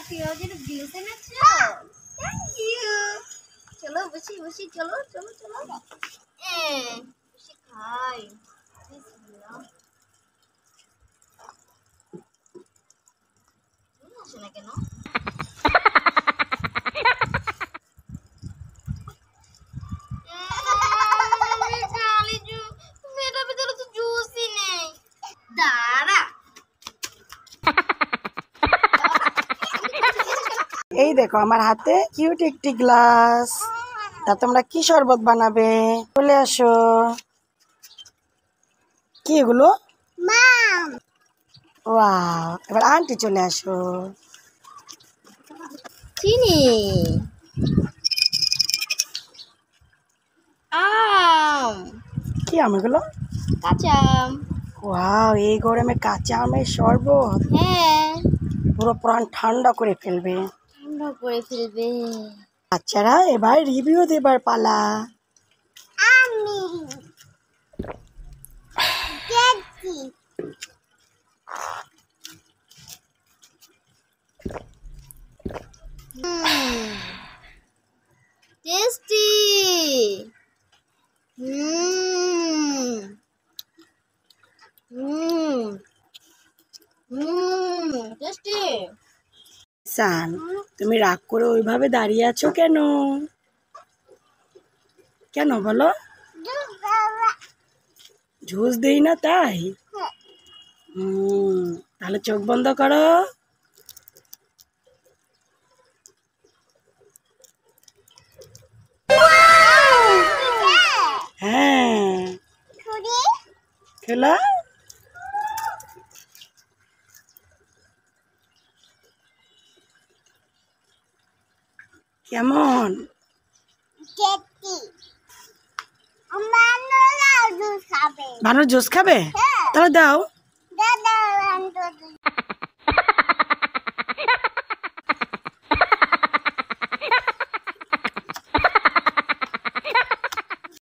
फिरोजी juice thank you. चलो बसी बसी चलो चलो चलो बसी खाई আসে না কেন मेरा भीतर तो जूस ही नहीं दारा। এই দেখো আমার হাতে কিউট একটি গ্লাস। তা তোমরা কি শরবত বানাবে? চলে আসো। কি এগুলো? মাম ওয়াও, এবার আন্টি চলে আসো। চিনি আম কি আম এগুলো? কাঁচা আম। ওয়াও, এই গরমে কাঁচা আমের শরবত হ্যাঁ পুরো প্রাণ ঠান্ডা করে ফেলবে। ঠান্ডা করে ফেলবে। বাচ্চারা এবার রিভিউ দেবার পালা। আমি দেখছি টেস্টি টেস্টি। সান, তুমি রাগ করে ওইভাবে দাঁড়িয়ে আছো কেন? কেন বলো? জুস দেই না তাই? তাহলে চোখ বন্ধ করো। হ্যাঁ, খেলা কেমন? বানর জুস খাবে? তাহলে দাও।